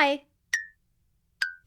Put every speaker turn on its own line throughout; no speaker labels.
Hi!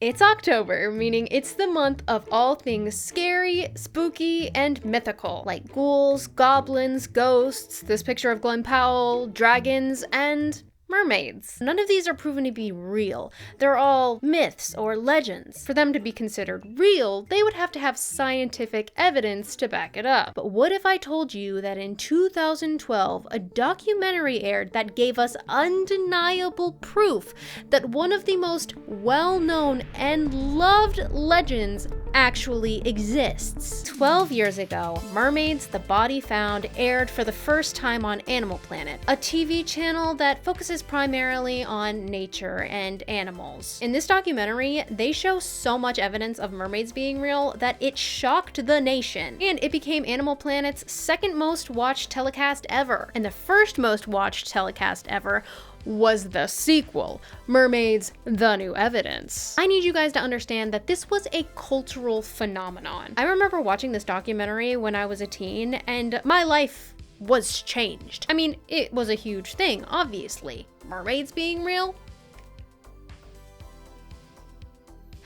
It's October, meaning it's the month of all things scary, spooky, and mythical, like ghouls, goblins, ghosts, this picture of Glen Powell, dragons, and mermaids. None of these are proven to be real. They're all myths or legends. For them to be considered real, they would have to have scientific evidence to back it up. But what if I told you that in 2012, a documentary aired that gave us undeniable proof that one of the most well-known and loved legends actually exists? 12 years ago, Mermaids, The Body Found aired for the first time on Animal Planet, a TV channel that focuses primarily on nature and animals. In this documentary, they show so much evidence of mermaids being real that it shocked the nation, and it became Animal Planet's second most watched telecast ever. And the first most watched telecast ever was the sequel, Mermaids: The New Evidence. I need you guys to understand that this was a cultural phenomenon. I remember watching this documentary when I was a teen, and my life was changed. I mean, it was a huge thing, obviously. Mermaids being real.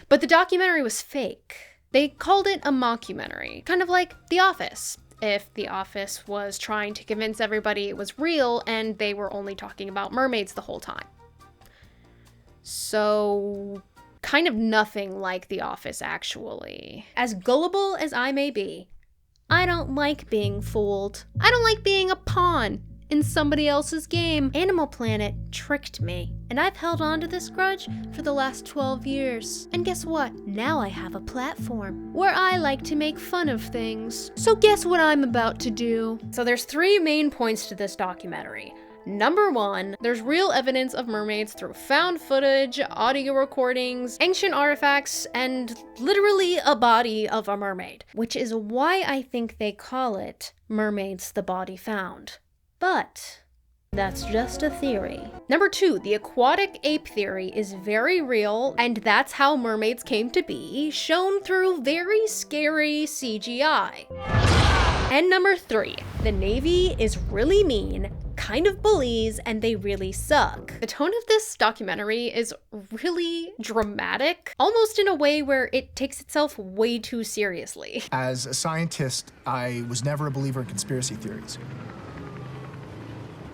But the documentary was fake. They called it a mockumentary, kind of like The Office. If The Office was trying to convince everybody it was real and they were only talking about mermaids the whole time. So, kind of nothing like The Office, actually. As gullible as I may be, I don't like being fooled. I don't like being a pawn in somebody else's game. Animal Planet tricked me, and I've held on to this grudge for the last 12 years. And guess what? Now I have a platform where I like to make fun of things. So guess what I'm about to do? So there's 3 main points to this documentary. Number 1, there's real evidence of mermaids through found footage, audio recordings, ancient artifacts, and literally a body of a mermaid. Which is why I think they call it Mermaids: The Body Found. But that's just a theory. Number 2, the aquatic ape theory is very real, and that's how mermaids came to be, shown through very scary CGI. And number 3, the Navy is really mean, kind of bullies, and they really suck. The tone of this documentary is really dramatic, almost in a way where it takes itself way too seriously.
As a scientist, I was never a believer in conspiracy theories.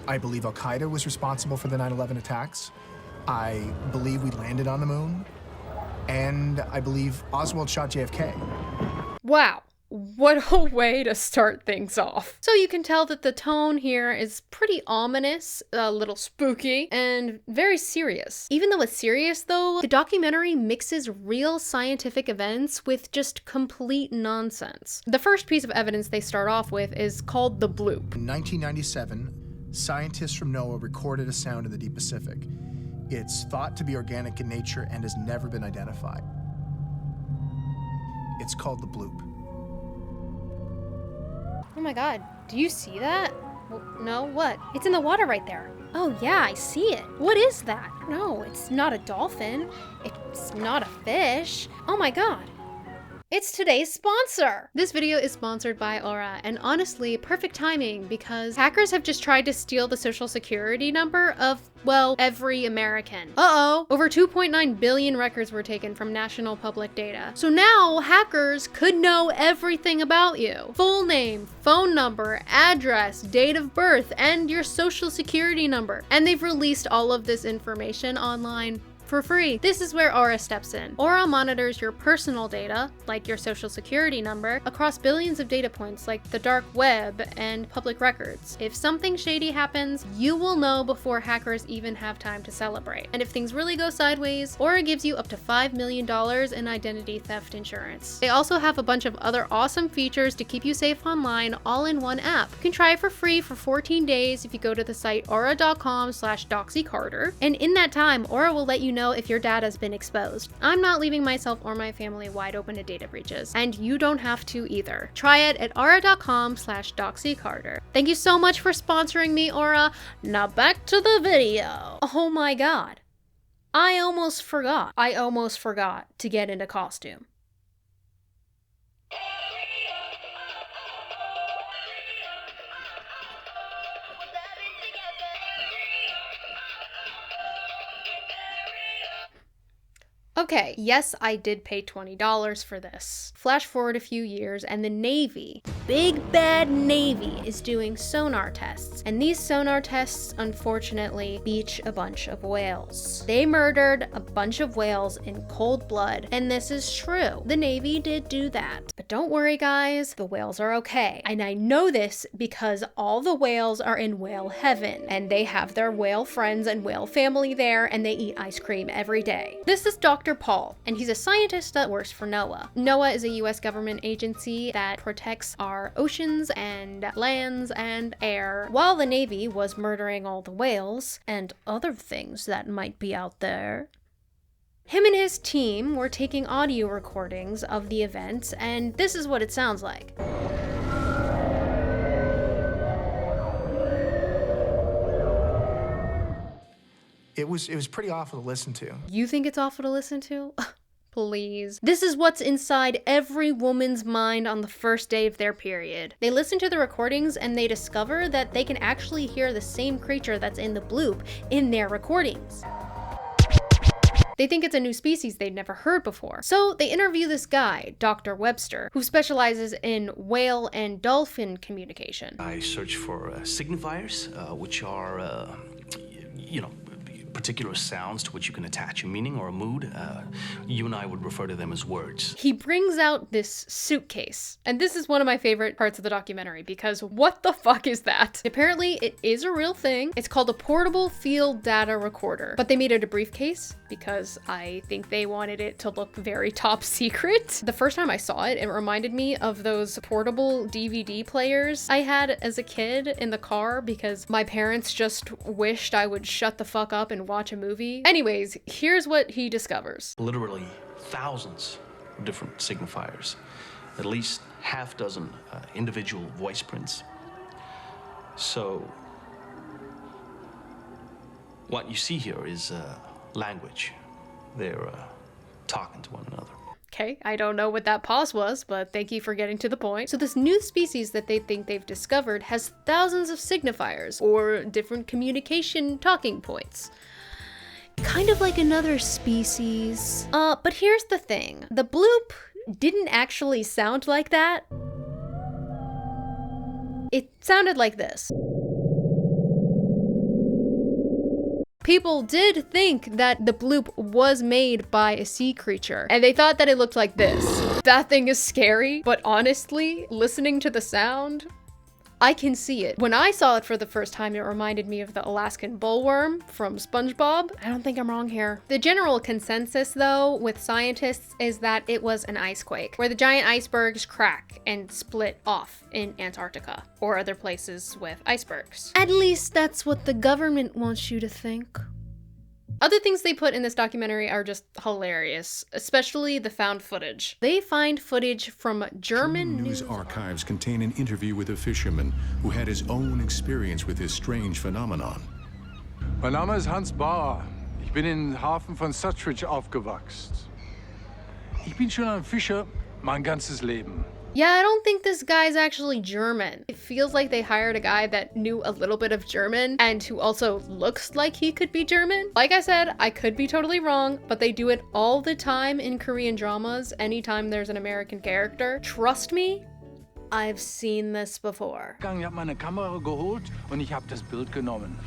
I believe Al-Qaeda was responsible for the 9/11 attacks. I believe we landed on the moon. And I believe Oswald shot JFK.
Wow. What a way to start things off. So you can tell that the tone here is pretty ominous, a little spooky, and very serious. Even though it's serious though, the documentary mixes real scientific events with just complete nonsense. The first piece of evidence they start off with is called the bloop.
In 1997, scientists from NOAA recorded a sound in the deep Pacific. It's thought to be organic in nature and has never been identified. It's called the bloop.
Oh my god, do you see that? Well, no, what? It's in the water right there. Oh yeah, I see it. What is that? No, it's not a dolphin. It's not a fish. Oh my god. It's today's sponsor! This video is sponsored by Aura, and honestly, perfect timing because hackers have just tried to steal the social security number of, well, every American. Uh-oh! Over 2.9 billion records were taken from national public data. So now, hackers could know everything about you. Full name, phone number, address, date of birth, and your social security number. And they've released all of this information online for free. This is where Aura steps in. Aura monitors your personal data, like your social security number, across billions of data points like the dark web and public records. If something shady happens, you will know before hackers even have time to celebrate. And if things really go sideways, Aura gives you up to $5 million in identity theft insurance. They also have a bunch of other awesome features to keep you safe online, all in one app. You can try it for free for 14 days if you go to the site aura.com/doxycarter. And in that time, Aura will let you know if your data has been exposed. I'm not leaving myself or my family wide open to data breaches, and you don't have to either. Try it at aura.com/doxycarter. Thank you so much for sponsoring me, Aura. Now back to the video. Oh my god. I almost forgot. I almost forgot to get into costume. Okay, yes, I did pay $20 for this. Flash forward a few years, and the Navy, big bad Navy, is doing sonar tests. And these sonar tests, unfortunately, beach a bunch of whales. They murdered a bunch of whales in cold blood, and this is true. The Navy did do that. But don't worry, guys, the whales are okay. And I know this because all the whales are in whale heaven, and they have their whale friends and whale family there, and they eat ice cream every day. This is Dr. Paul, and he's a scientist that works for NOAA. NOAA is a US government agency that protects our oceans and lands and air, while the Navy was murdering all the whales and other things that might be out there. Him and his team were taking audio recordings of the events, and this is what it sounds like.
It was pretty awful to listen to.
You think it's awful to listen to? Please. This is what's inside every woman's mind on the first day of their period. They listen to the recordings and they discover that they can actually hear the same creature that's in the bloop in their recordings. They think it's a new species they'd never heard before. So they interview this guy, Dr. Webster, who specializes in whale and dolphin communication.
I search for signifiers, which are, particular sounds to which you can attach a meaning or a mood. You and I would refer to them as words.
He brings out this suitcase, and this is one of my favorite parts of the documentary because what the fuck is that? Apparently it is a real thing. It's called a portable field data recorder, but they made it a briefcase because I think they wanted it to look very top secret. The first time I saw it, it reminded me of those portable DVD players I had as a kid in the car because my parents just wished I would shut the fuck up and watch a movie. Anyways, here's what he discovers.
Literally thousands of different signifiers, at least half dozen individual voice prints. So what you see here is language. They're talking to one another.
Okay, I don't know what that pause was, but thank you for getting to the point. So this new species that they think they've discovered has thousands of signifiers, or different communication talking points. Kind of like another species. But here's the thing. The bloop didn't actually sound like that. It sounded like this. People did think that the bloop was made by a sea creature, and they thought that it looked like this. That thing is scary, but honestly, listening to the sound, I can see it. When I saw it for the first time, it reminded me of the Alaskan bullworm from SpongeBob. I don't think I'm wrong here. The general consensus, though, with scientists is that it was an ice quake, where the giant icebergs crack and split off in Antarctica, or other places with icebergs. At least that's what the government wants you to think. Other things they put in this documentary are just hilarious, especially the found footage. They find footage from German
news archives contain an interview with a fisherman who had his own experience with this strange phenomenon.
Mein Name ist Hans Bauer. Ich bin im Hafen von Sutridge aufgewachsen. Ich bin schon ein Fischer mein ganzes Leben.
Yeah, I don't think this guy's actually German. It feels like they hired a guy that knew a little bit of German and who also looks like he could be German. Like I said, I could be totally wrong, but they do it all the time in Korean dramas anytime there's an American character. Trust me, I've seen this before.
Ich habe meine Kamera geholt und ich habe das Bild genommen.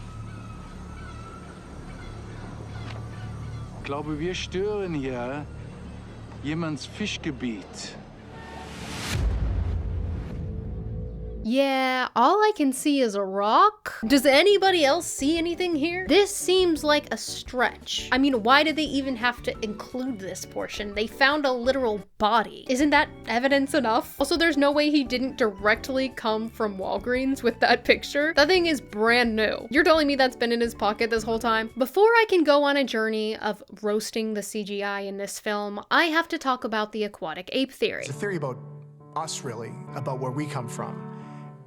Ich glaube, wir stören hier jemands Fischgebiet.
Yeah, all I can see is a rock. Does anybody else see anything here? This seems like a stretch. I mean, why did they even have to include this portion? They found a literal body. Isn't that evidence enough? Also, there's no way he didn't directly come from Walgreens with that picture. That thing is brand new. You're telling me that's been in his pocket this whole time? Before I can go on a journey of roasting the CGI in this film, I have to talk about the aquatic ape theory.
It's a theory about us, really, about where we come from.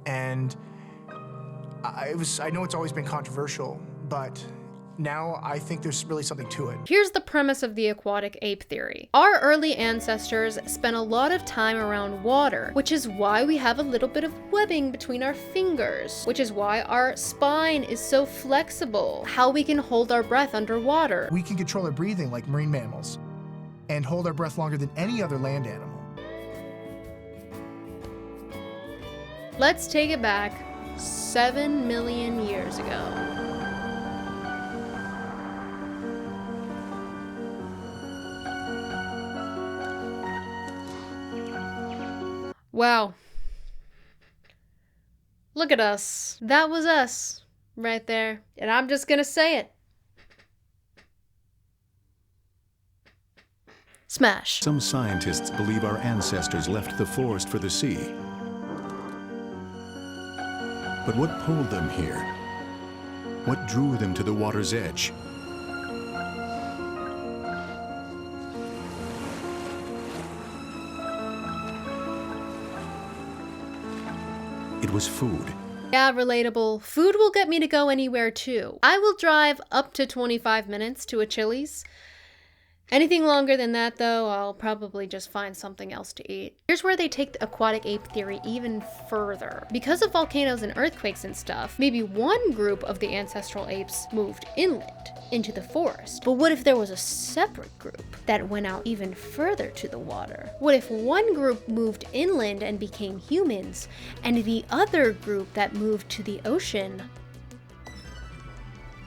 And I know it's always been controversial, but now I think there's really something to it.
Here's the premise of the aquatic ape theory. Our early ancestors spent a lot of time around water, which is why we have a little bit of webbing between our fingers, which is why our spine is so flexible, how we can hold our breath underwater.
We can control our breathing like marine mammals. and hold our breath longer than any other land animal.
Let's take it back 7 million years ago. Wow. Look at us. That was us right there. And I'm just gonna say it. Smash.
Some scientists believe our ancestors left the forest for the sea. But what pulled them here? What drew them to the water's edge? It was food.
Yeah, relatable. Food will get me to go anywhere too. I will drive up to 25 minutes to a Chili's. Anything longer than that, though, I'll probably just find something else to eat. Here's where they take the aquatic ape theory even further. Because of volcanoes and earthquakes and stuff, maybe one group of the ancestral apes moved inland into the forest. But what if there was a separate group that went out even further to the water? What if one group moved inland and became humans, and the other group that moved to the ocean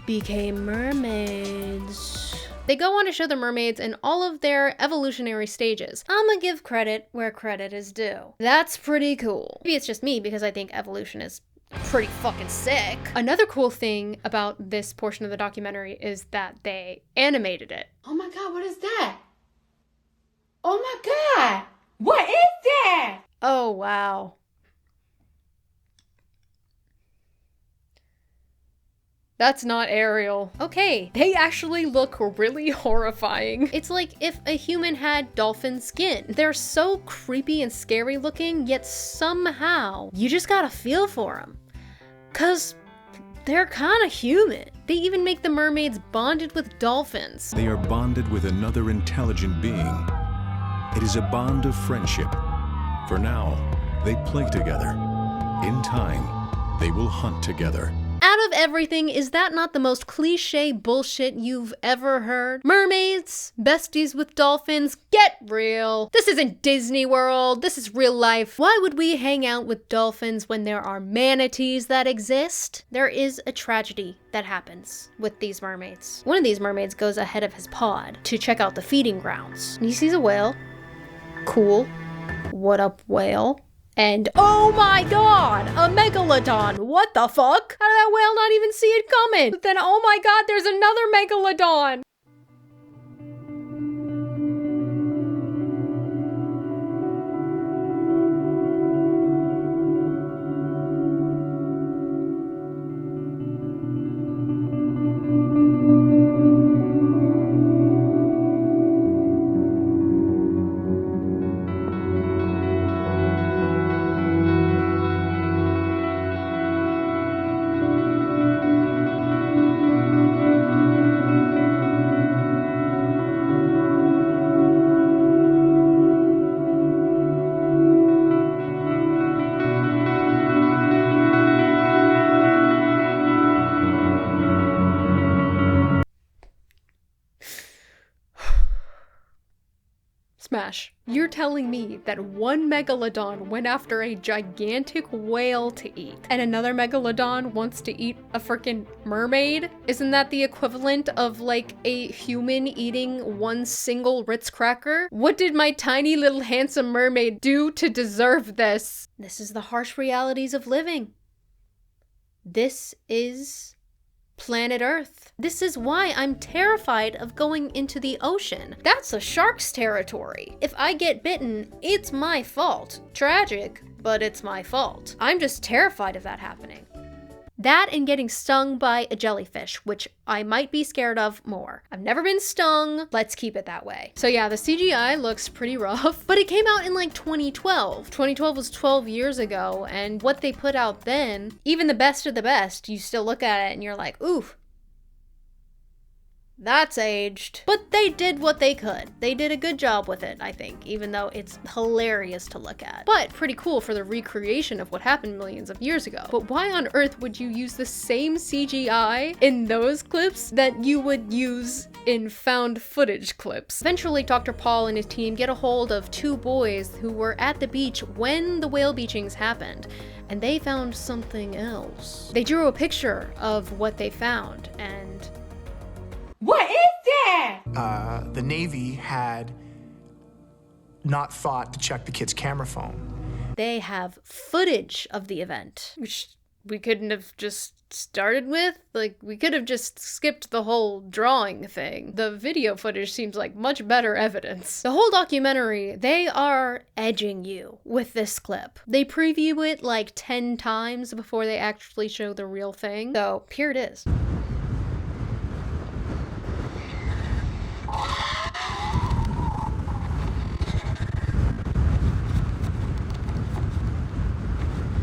became mermaids? They go on to show the mermaids in all of their evolutionary stages. I'ma give credit where credit is due. That's pretty cool. Maybe it's just me because I think evolution is pretty fucking sick. Another cool thing about this portion of the documentary is that they animated it.
Oh my God, what is that? Oh my God, what is that?
Oh, wow. That's not Ariel. Okay, they actually look really horrifying. It's like if a human had dolphin skin. They're so creepy and scary looking, yet somehow you just gotta feel for them. 'Cause they're kinda human. They even make the mermaids bonded with dolphins.
They are bonded with another intelligent being. It is a bond of friendship. For now, they play together. In time, they will hunt together.
Out of everything, is that not the most cliche bullshit you've ever heard? Mermaids, besties with dolphins, get real. This isn't Disney World, this is real life. Why would we hang out with dolphins when there are manatees that exist? There is a tragedy that happens with these mermaids. One of these mermaids goes ahead of his pod to check out the feeding grounds. He sees a whale. Cool. What up, whale? And oh my God, a megalodon. What the fuck? How did that whale not even see it coming? But then, oh my God, there's another megalodon. Smash. You're telling me that one megalodon went after a gigantic whale to eat, and another megalodon wants to eat a freaking mermaid? Isn't that the equivalent of like a human eating one single Ritz cracker? What did my tiny little handsome mermaid do to deserve this? This is the harsh realities of living. This is planet Earth. This is why I'm terrified of going into the ocean. That's a shark's territory. If I get bitten, it's my fault. Tragic, but it's my fault. I'm just terrified of that happening. That and getting stung by a jellyfish, which I might be scared of more. I've never been stung. Let's keep it that way. So yeah, the CGI looks pretty rough, but it came out in like 2012. 2012 was 12 years ago, and what they put out then, even the best of the best, you still look at it and you're like, ooh, That's aged. But they did what they could. They did a good job with it, I think, even though it's hilarious to look at. But pretty cool for the recreation of what happened millions of years ago. But why on earth would you use the same CGI in those clips that you would use in found footage clips? Eventually, Dr. Paul and his team get a hold of two boys who were at the beach when the whale beachings happened, and they found something else. They drew a picture of what they found, and
What is that?
The Navy had not thought to check the kid's camera phone.
they have footage of the event, which we couldn't have just started with. Like, we could have just skipped the whole drawing thing. The video footage seems like much better evidence. The whole documentary, they are edging you with this clip. They preview it like 10 times before they actually show the real thing. So here it is.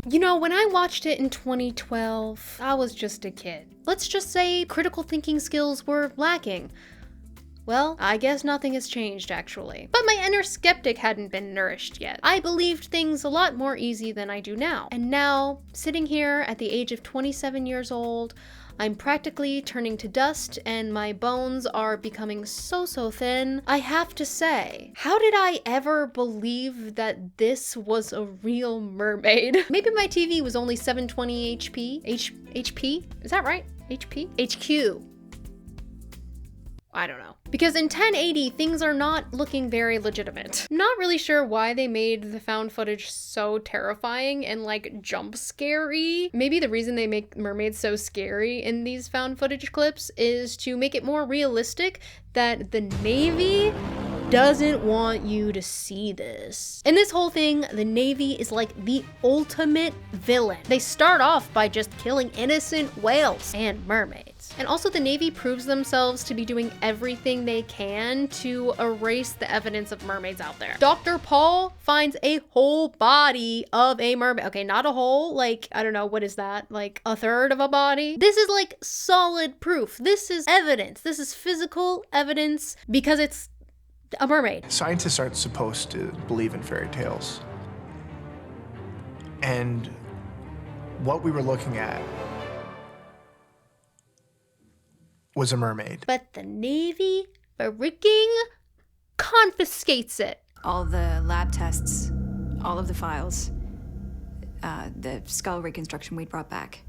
You know, when I watched it in 2012, I was just a kid. Let's just say critical thinking skills were lacking. Well, I guess nothing has changed, actually. But my inner skeptic hadn't been nourished yet. I believed things a lot more easy than I do now. And now, sitting here at the age of 27 years old, I'm practically turning to dust and my bones are becoming so thin. I have to say, how did I ever believe that this was a real mermaid? Maybe my TV was only 720 HP? HP? Is that right? HP? HQ. I don't know. Because in 1080, things are not looking very legitimate. Not really sure why they made the found footage so terrifying and like jump scary. Maybe the reason they make mermaids so scary in these found footage clips is to make it more realistic that the Navy doesn't want you to see this. In this whole thing, the Navy is like the ultimate villain. They start off by just killing innocent whales and mermaids. And also the Navy proves themselves to be doing everything they can to erase the evidence of mermaids out there. Dr. Paul finds a whole body of a mermaid. Okay, not a whole, like, I don't know, what is that? Like a third of a body? This is like solid proof. This is evidence. This is physical evidence because it's a mermaid.
Scientists aren't supposed to believe in fairy tales. And what we were looking at was a mermaid.
But the Navy freaking confiscates it.
All the lab tests, all of the files, the skull reconstruction we'd brought back.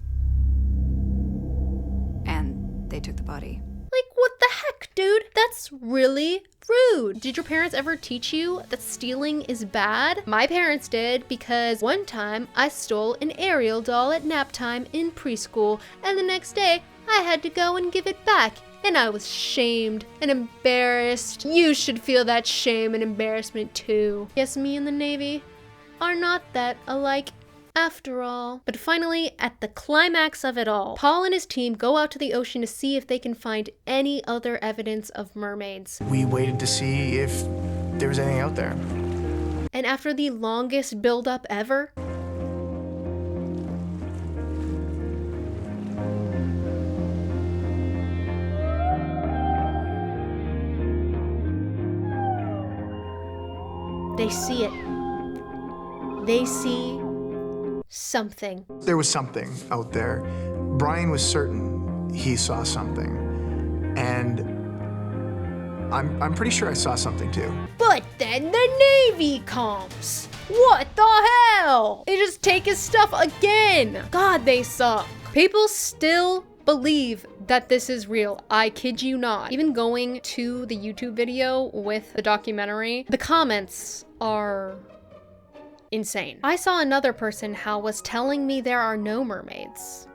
And they took the body.
Like, what the heck, dude? That's really rude. Did your parents ever teach you that stealing is bad? My parents did, because one time I stole an Ariel doll at nap time in preschool, and the next day I had to go and give it back. And I was shamed and embarrassed. You should feel that shame and embarrassment too. Yes, me and the Navy are not that alike after all. But finally, at the climax of it all, Paul and his team go out to the ocean to see if they can find any other evidence of mermaids.
We waited to see if there was anything out there.
And after the longest build-up ever, they see it. They see something.
There was something out there. Brian was certain he saw something. And I'm pretty sure I saw something too.
But then the Navy comes. What the hell? They just take his stuff again. God, they suck. People still believe that this is real. I kid you not. Even going to the YouTube video with the documentary, the comments are insane. I saw another person how was telling me there are no mermaids.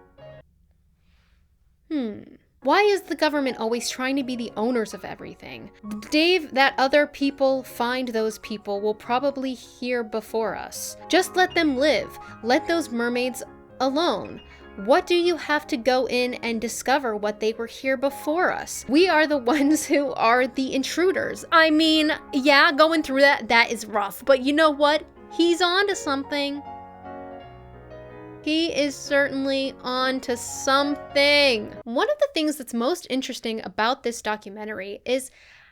Why is the government always trying to be the owners of everything? Dave, that other people find those people will probably hear before us. Just let them live. Let those mermaids alone. What do you have to go in and discover what they were here before us? We are the ones who are the intruders. I mean, yeah, going through that is rough, but you know what? He's onto something. Jackie is certainly on to something. One of the things that's most interesting about this documentary is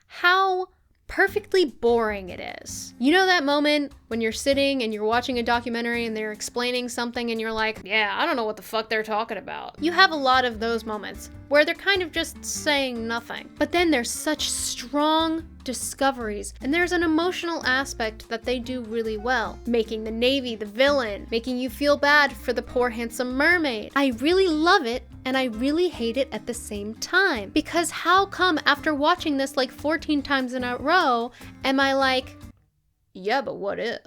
how perfectly boring it is. You know that moment when you're sitting and you're watching a documentary and they're explaining something and you're like, yeah, I don't know what the fuck they're talking about. You have a lot of those moments where they're kind of just saying nothing. But then there's such strong discoveries, and there's an emotional aspect that they do really well, making the Navy the villain, making you feel bad for the poor handsome mermaid. I really love it, and I really hate it at the same time, because how come after watching this like 14 times in a row am I like, yeah, but what if?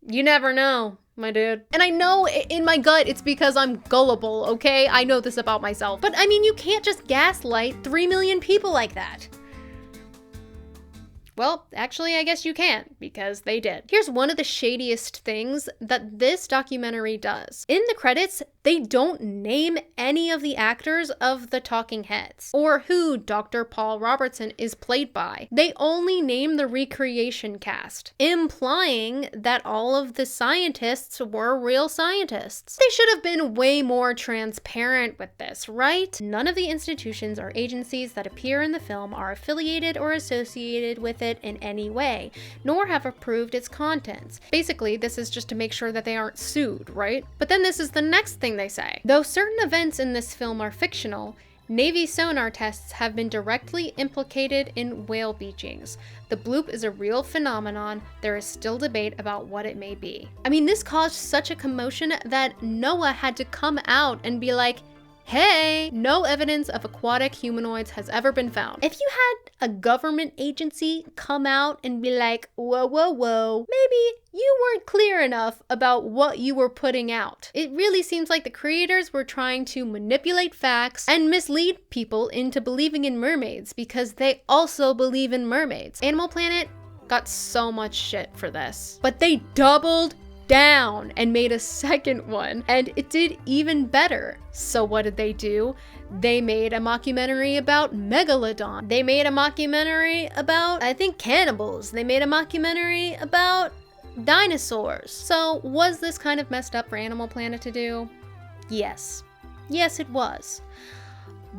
You never know, my dude. And I know in my gut it's because I'm gullible, okay? I know this about myself. But I mean, you can't just gaslight 3 million people like that. Well, actually, I guess you can, because they did. Here's one of the shadiest things that this documentary does. In the credits, they don't name any of the actors of the talking heads, or who Dr. Paul Robertson is played by. They only name the recreation cast, implying that all of the scientists were real scientists. They should have been way more transparent with this, right? None of the institutions or agencies that appear in the film are affiliated or associated with it in any way, nor have approved its contents. Basically, this is just to make sure that they aren't sued, right? But then this is the next thing they say. Though certain events in this film are fictional, Navy sonar tests have been directly implicated in whale beachings. The bloop is a real phenomenon. There is still debate about what it may be. I mean, this caused such a commotion that NOAA had to come out and be like, hey, no evidence of aquatic humanoids has ever been found. If you had a government agency come out and be like, whoa, whoa, whoa, maybe you weren't clear enough about what you were putting out. It really seems like the creators were trying to manipulate facts and mislead people into believing in mermaids because they also believe in mermaids. Animal Planet got so much shit for this, but they doubled down and made a second one, and it did even better. So what did they do? They made a mockumentary about Megalodon. They made a mockumentary about, I think, cannibals. They made a mockumentary about dinosaurs. So was this kind of messed up for Animal Planet to do? Yes. Yes, it was.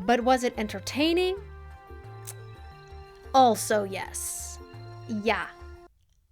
But was it entertaining? Also yes. Yeah.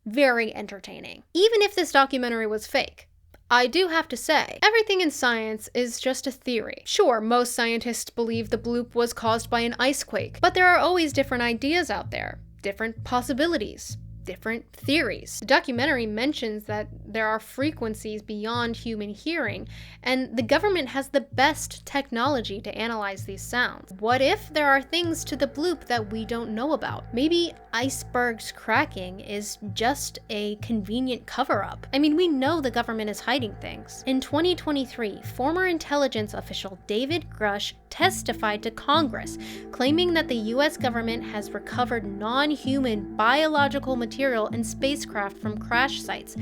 Very entertaining. Even if this documentary was fake, I do have to say, everything in science is just a theory. Sure, most scientists believe the bloop was caused by an ice quake, but there are always different ideas out there, different possibilities, different theories. The documentary mentions that there are frequencies beyond human hearing, and the government has the best technology to analyze these sounds. What if there are things to the bloop that we don't know about? Maybe icebergs cracking is just a convenient cover-up. I mean, we know the government is hiding things. In 2023, former intelligence official David Grush testified to Congress, claiming that the US government has recovered non-human biological material and spacecraft from crash sites.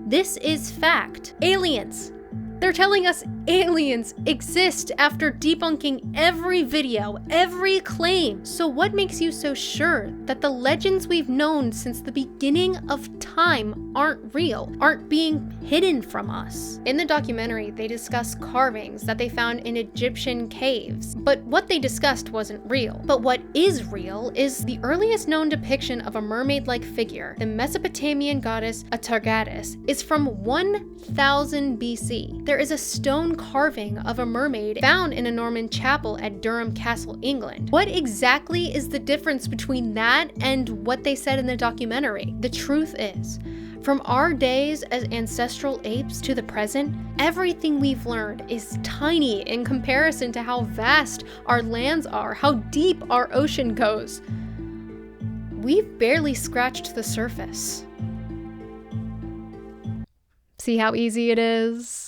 This is fact. Aliens. They're telling us aliens exist after debunking every video, every claim. So what makes you so sure that the legends we've known since the beginning of time aren't real, aren't being hidden from us? In the documentary, they discuss carvings that they found in Egyptian caves, but what they discussed wasn't real. But what is real is the earliest known depiction of a mermaid-like figure, the Mesopotamian goddess Atargatis, is from 1000 BC. There is a stone carving of a mermaid found in a Norman chapel at Durham Castle, England. What exactly is the difference between that and what they said in the documentary? The truth is, from our days as ancestral apes to the present, everything we've learned is tiny in comparison to how vast our lands are, how deep our ocean goes. We've barely scratched the surface. See how easy it is?